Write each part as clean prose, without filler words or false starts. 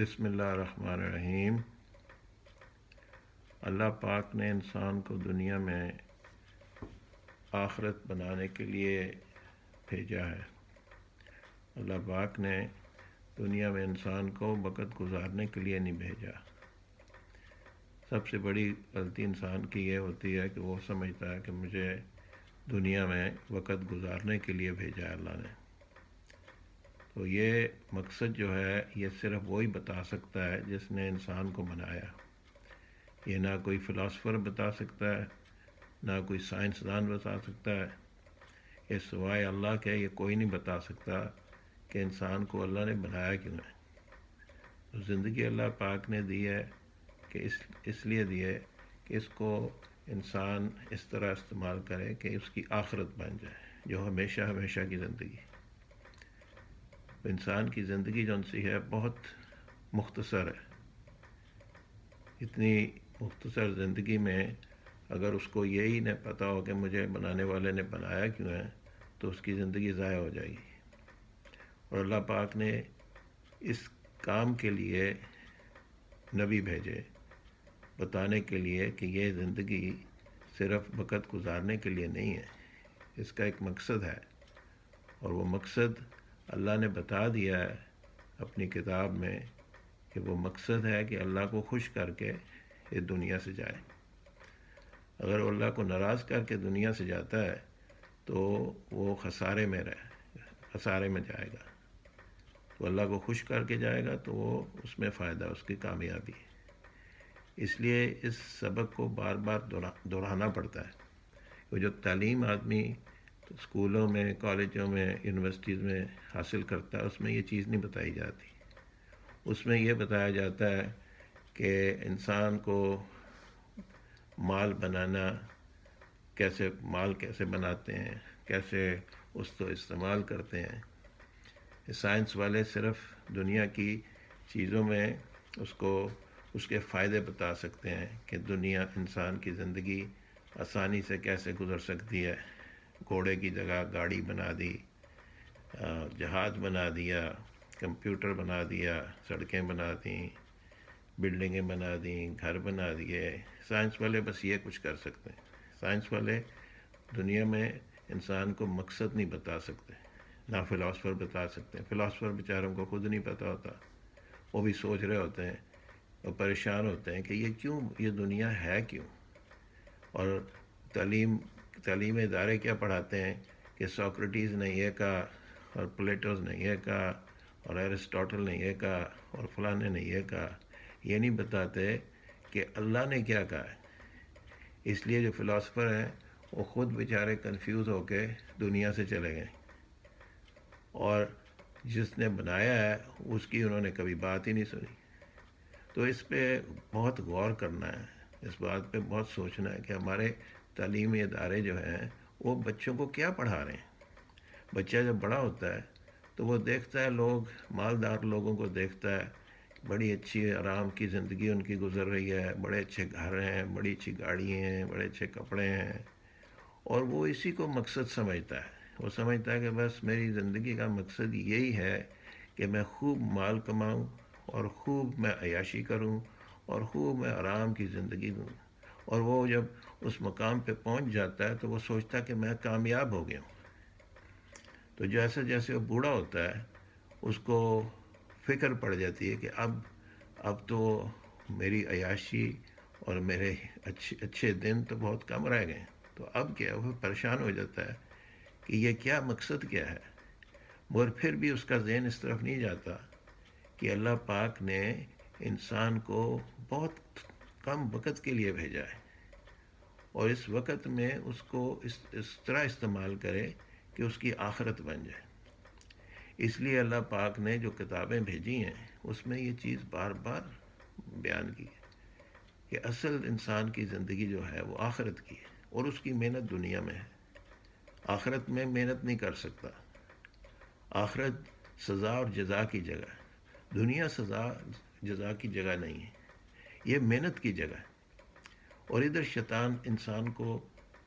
بسم اللہ الرحمن الرحیم۔ اللہ پاک نے انسان کو دنیا میں آخرت بنانے کے لیے بھیجا ہے۔ اللہ پاک نے دنیا میں انسان کو وقت گزارنے کے لیے نہیں بھیجا۔ سب سے بڑی غلطی انسان کی یہ ہوتی ہے کہ وہ سمجھتا ہے کہ مجھے دنیا میں وقت گزارنے کے لیے بھیجا ہے اللہ نے۔ تو یہ مقصد جو ہے یہ صرف وہی بتا سکتا ہے جس نے انسان کو بنایا۔ یہ نہ کوئی فلاسفر بتا سکتا ہے، نہ کوئی سائنسدان بتا سکتا ہے۔ یہ سوائے اللہ کے یہ کوئی نہیں بتا سکتا کہ انسان کو اللہ نے بنایا کیوں ہے۔ تو زندگی اللہ پاک نے دی ہے کہ اس لیے دی ہے کہ اس کو انسان اس طرح استعمال کرے کہ اس کی آخرت بن جائے، جو ہمیشہ ہمیشہ کی زندگی۔ انسان کی زندگی جو سی ہے بہت مختصر ہے۔ اتنی مختصر زندگی میں اگر اس کو یہی نہ پتہ ہو کہ مجھے بنانے والے نے بنایا کیوں ہے تو اس کی زندگی ضائع ہو جائے گی۔ اور اللہ پاک نے اس کام کے لیے نبی بھیجے، بتانے کے لیے کہ یہ زندگی صرف وقت گزارنے کے لیے نہیں ہے، اس کا ایک مقصد ہے۔ اور وہ مقصد اللہ نے بتا دیا ہے اپنی کتاب میں کہ وہ مقصد ہے کہ اللہ کو خوش کر کے یہ دنیا سے جائے۔ اگر وہ اللہ کو ناراض کر کے دنیا سے جاتا ہے تو وہ خسارے میں جائے گا۔ تو اللہ کو خوش کر کے جائے گا تو وہ اس میں فائدہ، اس کی کامیابی ہے۔ اس لیے اس سبق کو بار بار دہرانا پڑتا ہے۔ وہ جو تعلیم آدمی اسکولوں میں، کالجوں میں، یونیورسٹیز میں حاصل کرتا ہے اس میں یہ چیز نہیں بتائی جاتی۔ اس میں یہ بتایا جاتا ہے کہ انسان کو مال بنانا، مال کیسے بناتے ہیں، کیسے اس کو استعمال کرتے ہیں۔ سائنس والے صرف دنیا کی چیزوں میں اس کے فائدے بتا سکتے ہیں کہ دنیا انسان کی زندگی آسانی سے کیسے گزر سکتی ہے۔ گھوڑے کی جگہ گاڑی بنا دی، جہاز بنا دیا، کمپیوٹر بنا دیا، سڑکیں بنا دیں، بلڈنگیں بنا دیں، گھر بنا دیے۔ سائنس والے بس یہ کچھ کر سکتے ہیں۔ سائنس والے دنیا میں انسان کو مقصد نہیں بتا سکتے، نہ فلاسفر بتا سکتے ہیں۔ فلاسفر بیچاروں کو خود نہیں پتہ ہوتا، وہ بھی سوچ رہے ہوتے ہیں اور پریشان ہوتے ہیں کہ یہ دنیا ہے کیوں۔ اور تعلیم ادارے کیا پڑھاتے ہیں کہ سوکریٹیز نے یہ کہا، اور پلیٹوز نے یہ کہا، اور ایرسٹوٹل نے یہ کہا، اور فلانے نے یہ کہا۔ یہ نہیں بتاتے کہ اللہ نے کیا کہا ہے۔ اس لیے جو فلاسفر ہیں وہ خود بیچارے کنفیوز ہو کے دنیا سے چلے گئے، اور جس نے بنایا ہے اس کی انہوں نے کبھی بات ہی نہیں سنی۔ تو اس پہ بہت غور کرنا ہے، اس بات پہ بہت سوچنا ہے کہ ہمارے تعلیمی ادارے جو ہیں وہ بچوں کو کیا پڑھا رہے ہیں۔ بچہ جب بڑا ہوتا ہے تو وہ دیکھتا ہے، مالدار لوگوں کو دیکھتا ہے، بڑی اچھی آرام کی زندگی ان کی گزر رہی ہے، بڑے اچھے گھر ہیں، بڑی اچھی گاڑی ہیں، بڑے اچھے کپڑے ہیں، اور وہ اسی کو مقصد سمجھتا ہے۔ وہ سمجھتا ہے کہ بس میری زندگی کا مقصد یہی ہے کہ میں خوب مال کماؤں، اور خوب میں عیاشی کروں، اور خوب میں آرام کی زندگی دوں۔ اور وہ جب اس مقام پہ پہنچ جاتا ہے تو وہ سوچتا ہے کہ میں کامیاب ہو گیا ہوں۔ تو جیسے جیسے وہ بوڑھا ہوتا ہے اس کو فکر پڑ جاتی ہے کہ اب تو میری عیاشی اور میرے اچھے دن تو بہت کم رہ گئے، تو اب کیا؟ وہ پریشان ہو جاتا ہے کہ یہ کیا مقصد کیا ہے۔ مگر پھر بھی اس کا ذہن اس طرف نہیں جاتا کہ اللہ پاک نے انسان کو بہت کم وقت کے لیے بھیجا ہے، اور اس وقت میں اس کو اس طرح استعمال کرے کہ اس کی آخرت بن جائے۔ اس لیے اللہ پاک نے جو کتابیں بھیجی ہیں اس میں یہ چیز بار بار بیان کی ہے کہ اصل انسان کی زندگی جو ہے وہ آخرت کی ہے، اور اس کی محنت دنیا میں ہے۔ آخرت میں محنت نہیں کر سکتا۔ آخرت سزا اور جزا کی جگہ ہے، دنیا سزا جزا کی جگہ نہیں ہے، یہ محنت کی جگہ ہے۔ اور ادھر شیطان انسان کو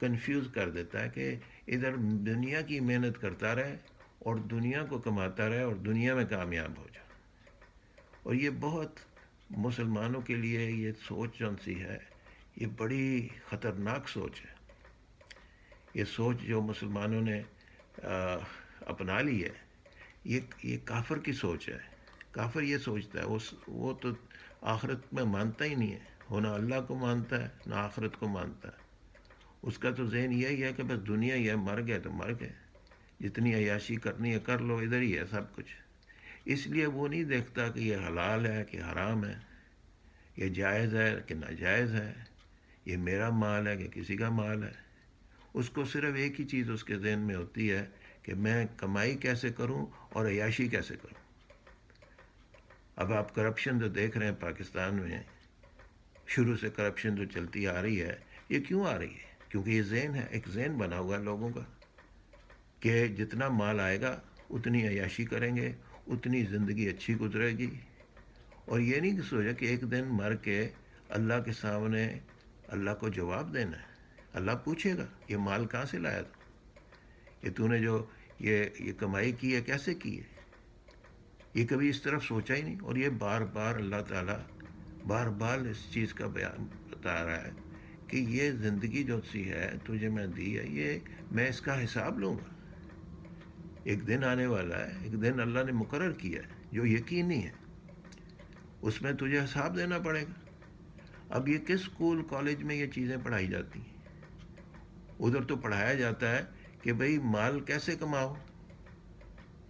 کنفیوز کر دیتا ہے کہ ادھر دنیا کی محنت کرتا رہے اور دنیا کو کماتا رہے اور دنیا میں کامیاب ہو جائے، اور یہ بہت مسلمانوں کے لیے یہ سوچ جون سی ہے، یہ بڑی خطرناک سوچ ہے. یہ سوچ جو مسلمانوں نے آ، اپنا لی ہے، یہ کافر کی سوچ ہے. کافر یہ سوچتا ہے، وہ تو آخرت میں مانتا ہی نہیں ہے، وہ نہ اللہ کو مانتا ہے نہ آخرت کو مانتا ہے. اس کا تو ذہن یہی ہے کہ بس دنیا ہی ہے، مر گئے تو مر گئے، جتنی عیاشی کرنی ہے کر لو، ادھر ہی ہے سب کچھ. اس لیے وہ نہیں دیکھتا کہ یہ حلال ہے کہ حرام ہے، یہ جائز ہے کہ ناجائز ہے، یہ میرا مال ہے کہ کسی کا مال ہے. اس کو صرف ایک ہی چیز اس کے ذہن میں ہوتی ہے کہ میں کمائی کیسے کروں اور عیاشی کیسے کروں. اب آپ کرپشن جو دیکھ رہے ہیں پاکستان میں، شروع سے کرپشن جو چلتی آ رہی ہے، یہ کیوں آ رہی ہے؟ کیونکہ یہ ذہن ہے، ایک ذہن بنا ہوا ہے لوگوں کا کہ جتنا مال آئے گا اتنی عیاشی کریں گے، اتنی زندگی اچھی گزرے گی. اور یہ نہیں سوچا کہ ایک دن مر کے اللہ کے سامنے اللہ کو جواب دینا ہے. اللہ پوچھے گا یہ مال کہاں سے لایا تو نے جو یہ کمائی کی ہے کیسے کی ہے. یہ کبھی اس طرف سوچا ہی نہیں. اور یہ بار بار اللہ تعالیٰ بار بار اس چیز کا بیان بتا رہا ہے کہ یہ زندگی جو سی ہے تجھے میں دی ہے، یہ میں اس کا حساب لوں گا. ایک دن آنے والا ہے، ایک دن اللہ نے مقرر کیا ہے جو یقینی ہے، اس میں تجھے حساب دینا پڑے گا. اب یہ کس اسکول کالج میں یہ چیزیں پڑھائی جاتی ہیں؟ ادھر تو پڑھایا جاتا ہے کہ بھئی مال کیسے کماؤ،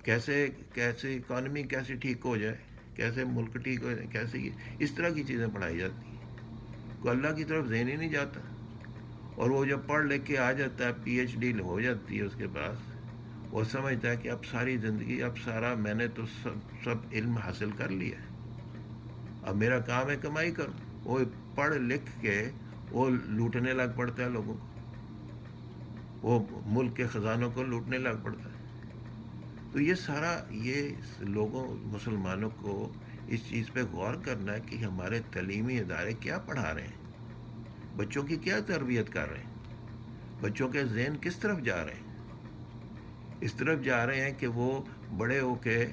کیسے کیسے اکانومی کیسے ٹھیک ہو جائے، کیسے ملک ٹھیک ہو جائے، کیسے اس طرح کی چیزیں پڑھائی جاتی ہیں. کوئی اللہ کی طرف ذہن ہی نہیں جاتا. اور وہ جب پڑھ لکھ کے آ جاتا ہے، پی ایچ ڈی ہو جاتی ہے اس کے پاس، وہ سمجھتا ہے کہ اب ساری زندگی، اب سارا میں نے تو سب علم حاصل کر لیا ہے، اب میرا کام ہے کمائی کروں. وہ پڑھ لکھ کے وہ لوٹنے لگ پڑتا ہے لوگوں کو، وہ ملک کے خزانوں کو لوٹنے لگ پڑتا ہے. تو یہ سارا یہ لوگوں مسلمانوں کو اس چیز پہ غور کرنا ہے کہ ہمارے تعلیمی ادارے کیا پڑھا رہے ہیں، بچوں کی کیا تربیت کر رہے ہیں، بچوں کے ذہن کس طرف جا رہے ہیں. اس طرف جا رہے ہیں کہ وہ بڑے ہو کے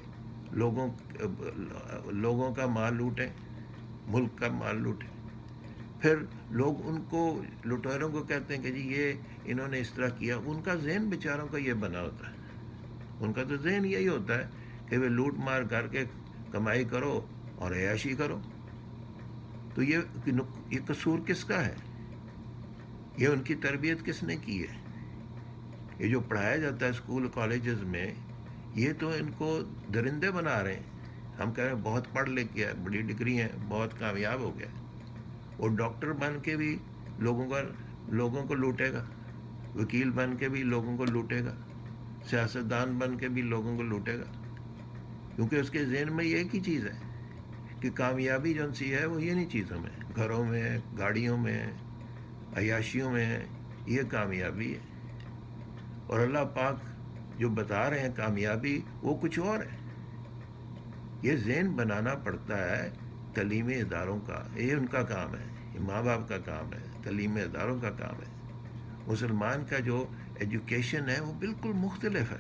لوگوں کا مال لوٹیں، ملک کا مال لوٹیں. پھر لوگ ان کو لٹیروں کو کہتے ہیں کہ جی یہ انہوں نے اس طرح کیا. ان کا ذہن بیچاروں کا یہ بنا ہوتا ہے، ان کا تو ذہن یہی ہوتا ہے کہ وہ لوٹ مار کر کے کمائی کرو اور عیاشی کرو. تو یہ قصور کس کا ہے؟ یہ ان کی تربیت کس نے کی ہے؟ یہ جو پڑھایا جاتا ہے اسکول کالجز میں، یہ تو ان کو درندے بنا رہے ہیں. ہم کہہ رہے ہیں بہت پڑھ لکھ گیا، بڑی ڈگری ہیں، بہت کامیاب ہو گیا، وہ ڈاکٹر بن کے بھی لوگوں کو لوٹے گا، وکیل بن کے بھی لوگوں کو لوٹے گا، سیاستدان بن کے بھی لوگوں کو لوٹے گا. کیونکہ اس کے ذہن میں یہ ایک ہی چیز ہے کہ کامیابی جو سی ہے وہ یہ نہیں چیزوں میں، گھروں میں، گاڑیوں میں، عیاشیوں میں، یہ کامیابی ہے. اور اللہ پاک جو بتا رہے ہیں کامیابی، وہ کچھ اور ہے. یہ ذہن بنانا پڑتا ہے تعلیمی اداروں کا، یہ ان کا کام ہے، یہ ماں باپ کا کام ہے، تعلیمی اداروں کا کام ہے. مسلمان کا جو ایجوکیشن ہے وہ بالکل مختلف ہے.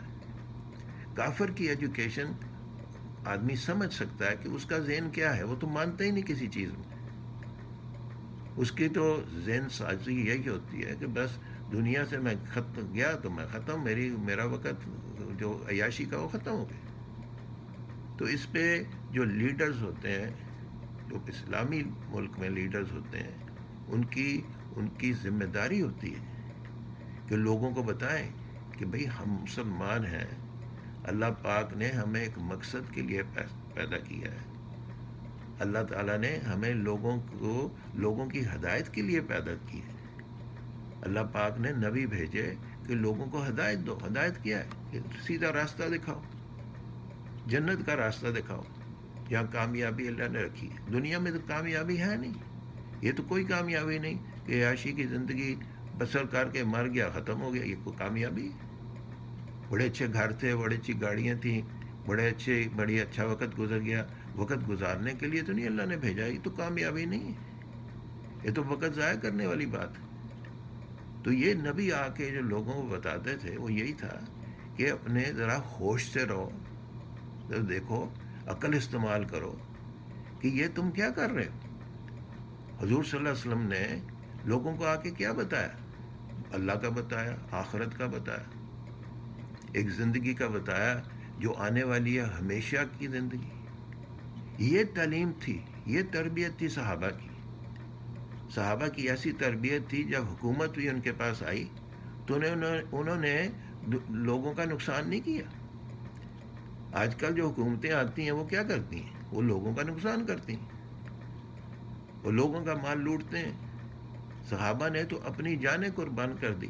کافر کی ایجوکیشن آدمی سمجھ سکتا ہے کہ اس کا ذہن کیا ہے، وہ تو مانتا ہی نہیں کسی چیز میں. اس کی تو ذہن سازی یہی ہوتی ہے کہ بس دنیا سے میں گیا تو میں ختم، میرا وقت جو عیاشی کا وہ ختم ہو گیا. تو اس پہ جو لیڈرز ہوتے ہیں، جو اسلامی ملک میں لیڈرز ہوتے ہیں، ان کی ذمہ داری ہوتی ہے کہ لوگوں کو بتائیں کہ بھئی ہم مسلمان ہیں، اللہ پاک نے ہمیں ایک مقصد کے لیے پیدا کیا ہے. اللہ تعالیٰ نے ہمیں لوگوں کی ہدایت کے لیے پیدا کی ہے. اللہ پاک نے نبی بھیجے کہ لوگوں کو ہدایت دو. ہدایت کیا ہے؟ کہ سیدھا راستہ دکھاؤ، جنت کا راستہ دکھاؤ، جہاں کامیابی اللہ نے رکھی ہے. دنیا میں تو کامیابی ہے نہیں، یہ تو کوئی کامیابی نہیں کہ عیاشی کی زندگی بسر کر کے مر گیا، ختم ہو گیا. یہ کوئی کامیابی ہے؟ بڑے اچھے گھر تھے، بڑی اچھی گاڑیاں تھیں، بڑی اچھا وقت گزر گیا. وقت گزارنے کے لیے تو نہیں اللہ نے بھیجا، یہ تو کامیابی نہیں ہے، یہ تو وقت ضائع کرنے والی بات ہے. تو یہ نبی آ کے جو لوگوں کو بتاتے تھے وہ یہی تھا کہ اپنے ذرا ہوش سے رہو، دیکھو، عقل استعمال کرو کہ یہ تم کیا کر رہے ہو. حضور صلی اللہ علیہ وسلم نے لوگوں کو آ کے کیا بتایا؟ اللہ کا بتایا، آخرت کا بتایا، ایک زندگی کا بتایا جو آنے والی ہے، ہمیشہ کی زندگی. یہ تعلیم تھی، یہ تربیت تھی صحابہ کی. صحابہ کی ایسی تربیت تھی، جب حکومت بھی ان کے پاس آئی تو انہوں نے لوگوں کا نقصان نہیں کیا. آج کل جو حکومتیں آتی ہیں وہ کیا کرتی ہیں؟ وہ لوگوں کا نقصان کرتی ہیں، وہ لوگوں کا مال لوٹتے ہیں. صحابہ نے تو اپنی جانیں قربان کر دی،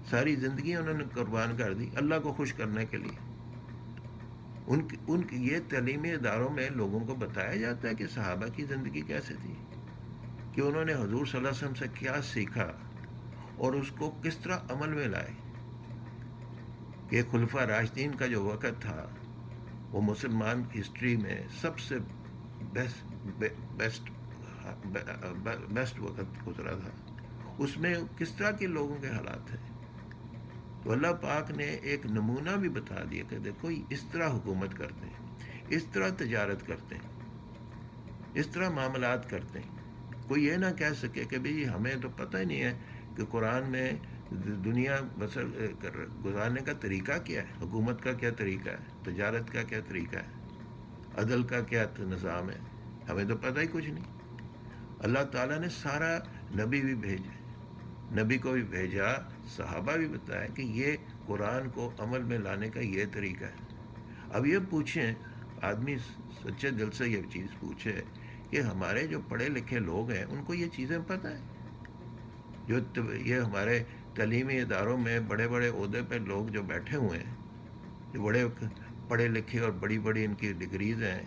ساری زندگی انہوں نے قربان کر دی اللہ کو خوش کرنے کے لیے. ان کی یہ تعلیمی اداروں میں لوگوں کو بتایا جاتا ہے کہ صحابہ کی زندگی کیسے تھی، کہ انہوں نے حضور صلی اللہ علیہ وسلم سے کیا سیکھا اور اس کو کس طرح عمل میں لائے. کہ خلفاء راشدین کا جو وقت تھا وہ مسلمان ہسٹری میں سب سے بیسٹ وقت گزرا تھا. اس میں کس طرح کے لوگوں کے حالات تھے. تو اللہ پاک نے ایک نمونہ بھی بتا دیا کہ دیکھو اس طرح حکومت کرتے ہیں، اس طرح تجارت کرتے ہیں، اس طرح معاملات کرتے ہیں. کوئی یہ نہ کہہ سکے کہ بھئی ہمیں تو پتہ ہی نہیں ہے کہ قرآن میں دنیا بسر گزارنے کا طریقہ کیا ہے، حکومت کا کیا طریقہ ہے، تجارت کا کیا طریقہ ہے، عدل کا کیا نظام ہے. ہمیں تو پتہ ہی کچھ نہیں. اللہ تعالیٰ نے سارا نبی بھی بھیجے، نبی کو بھی بھیجا، صحابہ بھی بتایا کہ یہ قرآن کو عمل میں لانے کا یہ طریقہ ہے. اب یہ پوچھیں، آدمی سچے دل سے یہ چیز پوچھے کہ ہمارے جو پڑھے لکھے لوگ ہیں ان کو یہ چیزیں پتہ ہیں؟ جو یہ ہمارے تعلیمی اداروں میں بڑے بڑے عہدے پہ لوگ جو بیٹھے ہوئے ہیں، جو بڑے پڑھے لکھے اور بڑی بڑی ان کی ڈگریز ہیں،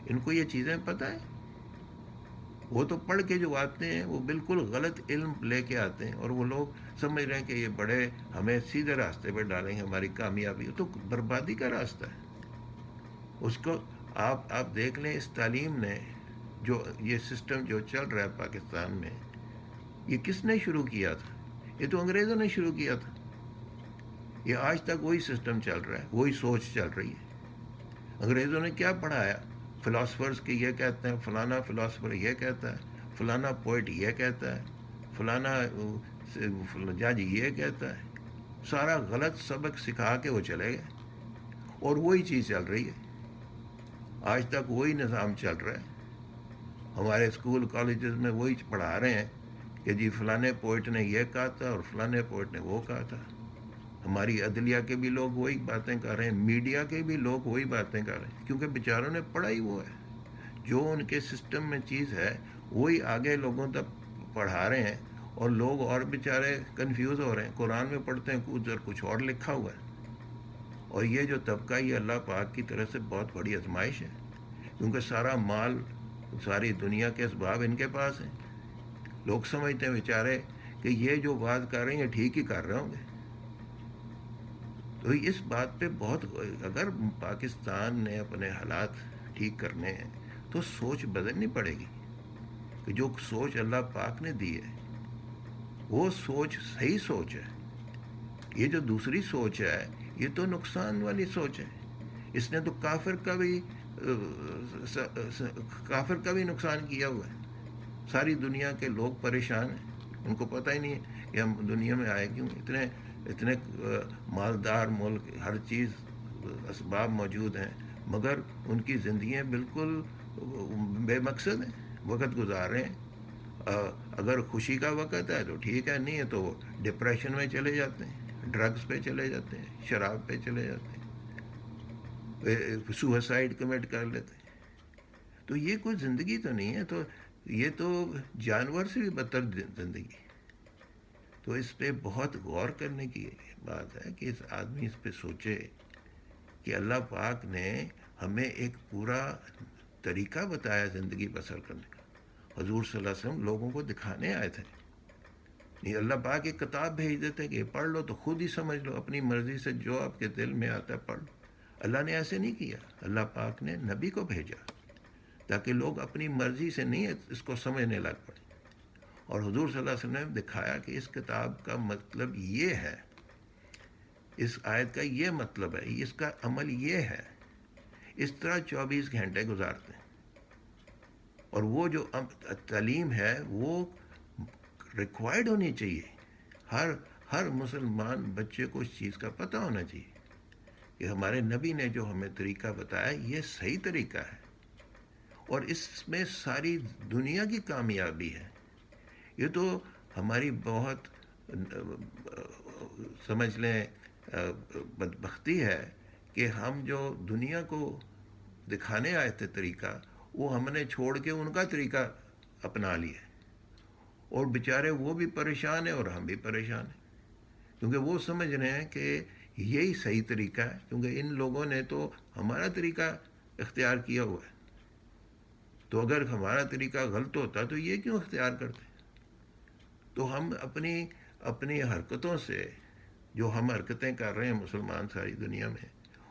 ان کو یہ چیزیں پتہ ہیں؟ وہ تو پڑھ کے جو آتے ہیں وہ بالکل غلط علم لے کے آتے ہیں، اور وہ لوگ سمجھ رہے ہیں کہ یہ بڑے ہمیں سیدھے راستے پہ ڈالیں گے، ہماری کامیابی. تو بربادی کا راستہ ہے. اس کو آپ دیکھ لیں، اس تعلیم نے جو یہ سسٹم جو چل رہا ہے پاکستان میں، یہ کس نے شروع کیا تھا؟ یہ تو انگریزوں نے شروع کیا تھا. یہ آج تک وہی سسٹم چل رہا ہے، وہی سوچ چل رہی ہے. انگریزوں نے کیا پڑھایا؟ فلاسفرز کے یہ کہتے ہیں، فلانا فلاسفر یہ کہتا ہے، فلانا پوئٹ یہ کہتا ہے، فلانا جج یہ کہتا ہے. سارا غلط سبق سکھا کے وہ چلے گئے، اور وہی چیز چل رہی ہے. آج تک وہی نظام چل رہا ہے. ہمارے اسکول کالجز میں وہی پڑھا رہے ہیں کہ جی فلانے پوئٹ نے یہ کہا تھا اور فلانے پوئٹ نے وہ کہا تھا. ہماری عدلیہ کے بھی لوگ وہی باتیں کر رہے ہیں، میڈیا کے بھی لوگ وہی باتیں کر رہے ہیں، کیونکہ بیچاروں نے پڑھا ہی وہ ہے. جو ان کے سسٹم میں چیز ہے وہی آگے لوگوں تک پڑھا رہے ہیں، اور لوگ اور بیچارے کنفیوز ہو رہے ہیں. قرآن میں پڑھتے ہیں کچھ اور لکھا ہوا ہے. اور یہ جو طبقہ، یہ اللہ پاک کی طرف سے بہت بڑی آزمائش ہے، کیونکہ سارا مال، ساری دنیا کے اسباب ان کے پاس ہیں. لوگ سمجھتے ہیں بیچارے کہ یہ جو بات کر رہے ہیں یہ ٹھیک ہی کر رہے ہوں گے. تو اس بات پہ بہت، اگر پاکستان نے اپنے حالات ٹھیک کرنے ہیں تو سوچ بدلنی پڑے گی. کہ جو سوچ اللہ پاک نے دی ہے وہ سوچ صحیح سوچ ہے. یہ جو دوسری سوچ ہے یہ تو نقصان والی سوچ ہے. اس نے تو کافر کا بھی نقصان کیا ہوا ہے. ساری دنیا کے لوگ پریشان ہیں، ان کو پتہ ہی نہیں ہے کہ ہم دنیا میں آئے کیوں. اتنے مالدار ملک، ہر چیز اسباب موجود ہیں، مگر ان کی زندگیاں بالکل بے مقصد ہیں، وقت گزار رہے ہیں. اگر خوشی کا وقت ہے تو ٹھیک ہے، نہیں ہے تو وہ ڈپریشن میں چلے جاتے ہیں، ڈرگز پہ چلے جاتے ہیں، شراب پہ چلے جاتے ہیں، سوسائڈ کمٹ کر لیتے ہیں. تو یہ کوئی زندگی تو نہیں ہے. تو یہ تو جانور سے بھی بدتر زندگی. تو اس پہ بہت غور کرنے کی بات ہے کہ اس آدمی اس پہ سوچے کہ اللہ پاک نے ہمیں ایک پورا طریقہ بتایا زندگی بسر کرنے کا. حضور صلی اللہ علیہ وسلم لوگوں کو دکھانے آئے تھے. نہیں، اللہ پاک ایک کتاب بھیج دیتے کہ پڑھ لو تو خود ہی سمجھ لو، اپنی مرضی سے جو آپ کے دل میں آتا ہے پڑھ لو. اللہ نے ایسے نہیں کیا. اللہ پاک نے نبی کو بھیجا تاکہ لوگ اپنی مرضی سے نہیں اس کو سمجھنے لگ پڑے. اور حضور صلی اللہ علیہ وسلم نے دکھایا کہ اس کتاب کا مطلب یہ ہے، اس آیت کا یہ مطلب ہے، اس کا عمل یہ ہے. اس طرح 24 گھنٹے گزارتے ہیں. اور وہ جو تعلیم ہے وہ ریکوائرڈ ہونی چاہیے. ہر ہر مسلمان بچے کو اس چیز کا پتہ ہونا چاہیے کہ ہمارے نبی نے جو ہمیں طریقہ بتایا یہ صحیح طریقہ ہے، اور اس میں ساری دنیا کی کامیابی ہے. یہ تو ہماری بہت سمجھ لیں بدبختی ہے کہ ہم جو دنیا کو دکھانے آئے تھے طریقہ، وہ ہم نے چھوڑ کے ان کا طریقہ اپنا لیا، اور بیچارے وہ بھی پریشان ہیں اور ہم بھی پریشان ہیں، کیونکہ وہ سمجھ رہے ہیں کہ یہی صحیح طریقہ ہے، کیونکہ ان لوگوں نے تو ہمارا طریقہ اختیار کیا ہوا ہے. تو اگر ہمارا طریقہ غلط ہوتا تو یہ کیوں اختیار کرتے؟ تو ہم اپنی حرکتوں سے، جو ہم حرکتیں کر رہے ہیں مسلمان ساری دنیا میں،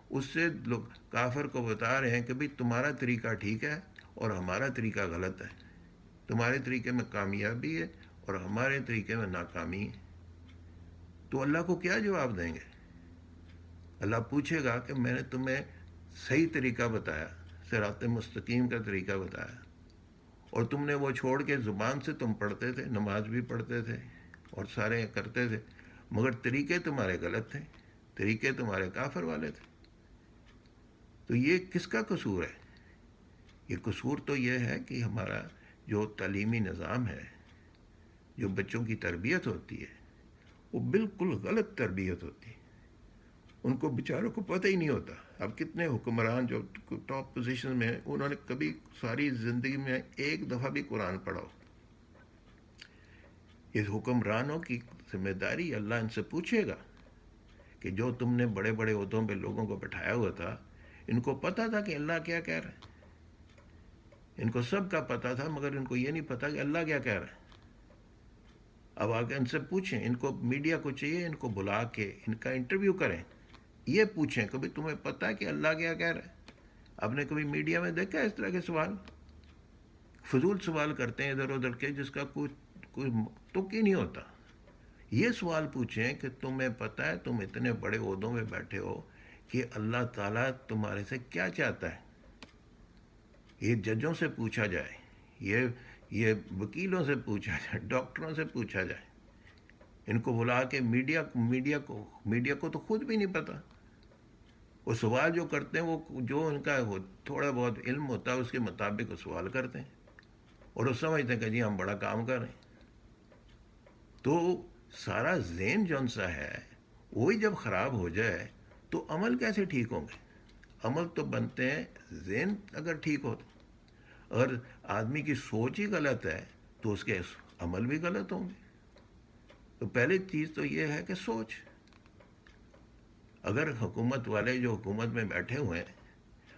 اس سے لوگ کافر کو بتا رہے ہیں کہ بھئی تمہارا طریقہ ٹھیک ہے اور ہمارا طریقہ غلط ہے، تمہارے طریقے میں کامیابی ہے اور ہمارے طریقے میں ناکامی ہے. تو اللہ کو کیا جواب دیں گے؟ اللہ پوچھے گا کہ میں نے تمہیں صحیح طریقہ بتایا، صراط مستقیم کا طریقہ بتایا، اور تم نے وہ چھوڑ کے زبان سے تم پڑھتے تھے، نماز بھی پڑھتے تھے اور سارے کرتے تھے، مگر طریقے تمہارے غلط تھے، طریقے تمہارے کافر والے تھے. تو یہ کس کا قصور ہے؟ یہ قصور تو یہ ہے کہ ہمارا جو تعلیمی نظام ہے، جو بچوں کی تربیت ہوتی ہے، وہ بالکل غلط تربیت ہوتی ہے. ان کو بیچاروں کو پتہ ہی نہیں ہوتا. اب کتنے حکمران جو ٹاپ پوزیشن میں ہیں، انہوں نے کبھی ساری زندگی میں ایک دفعہ بھی قرآن پڑھا ہو. اس حکمرانوں کی ذمہ داری اللہ ان سے پوچھے گا کہ جو تم نے بڑے بڑے عہدوں پہ لوگوں کو بٹھایا ہوا تھا، ان کو پتہ تھا کہ اللہ کیا کہہ رہا ہے؟ ان کو سب کا پتہ تھا، مگر ان کو یہ نہیں پتہ کہ اللہ کیا کہہ رہا ہے. اب آگے ان سے پوچھیں، ان کو میڈیا کو چاہیے ان کو بلا کے ان کا انٹرویو کریں، یہ پوچھیں کبھی تمہیں پتہ ہے کہ اللہ کیا کہہ رہا ہے؟ آپ نے کبھی میڈیا میں دیکھا اس طرح کے سوال؟ فضول سوال کرتے ہیں ادھر ادھر کے، جس کا کوئی تک ہی نہیں ہوتا. یہ سوال پوچھیں کہ تمہیں پتہ ہے، تم اتنے بڑے عہدوں میں بیٹھے ہو، کہ اللہ تعالیٰ تمہارے سے کیا چاہتا ہے؟ یہ ججوں سے پوچھا جائے، یہ وکیلوں سے پوچھا جائے، ڈاکٹروں سے پوچھا جائے. ان کو بلا کے میڈیا کو تو خود بھی نہیں پتہ. وہ سوال جو کرتے ہیں، وہ جو ان کا تھوڑا بہت علم ہوتا ہے اس کے مطابق وہ سوال کرتے ہیں، اور وہ سمجھتے ہیں کہ جی ہم بڑا کام کر رہے ہیں. تو سارا ذہن جون سا ہے وہی جب خراب ہو جائے تو عمل کیسے ٹھیک ہوں گے؟ عمل تو بنتے ہیں ذہن اگر ٹھیک ہو. اگر آدمی کی سوچ ہی غلط ہے تو اس کے عمل بھی غلط ہوں گے. تو پہلی چیز تو یہ ہے کہ سوچ. اگر حکومت والے جو حکومت میں بیٹھے ہوئے ہیں،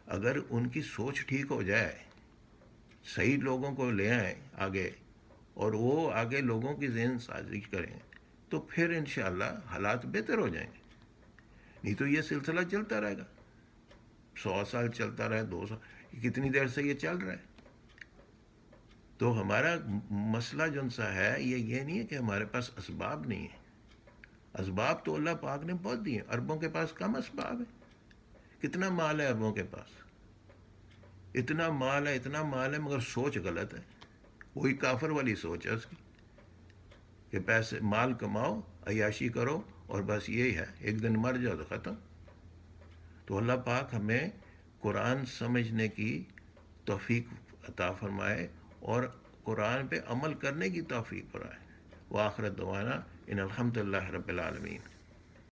اگر ان کی سوچ ٹھیک ہو جائے، صحیح لوگوں کو لے آئیں آگے، اور وہ آگے لوگوں کی ذہن سازی کریں، تو پھر انشاءاللہ حالات بہتر ہو جائیں گے. نہیں تو یہ سلسلہ چلتا رہے گا، 100 سال چلتا رہے، 200، کتنی دیر سے یہ چل رہا ہے. تو ہمارا مسئلہ جون سا ہے یہ نہیں ہے کہ ہمارے پاس اسباب نہیں ہیں. اسباب تو اللہ پاک نے بہت دیے ہیں. عربوں کے پاس کم اسباب ہے. کتنا مال ہے عربوں کے پاس؟ اتنا مال ہے مگر سوچ غلط ہے. وہی کافر والی سوچ ہے اس کی کہ پیسے مال کماؤ، عیاشی کرو، اور بس یہی ہے، ایک دن مر جاؤ تو ختم. تو اللہ پاک ہمیں قرآن سمجھنے کی توفیق عطا فرمائے اور قرآن پہ عمل کرنے کی توفیق فرمائے. وآخر دعوانا ان الحمد للہ رب العالمین.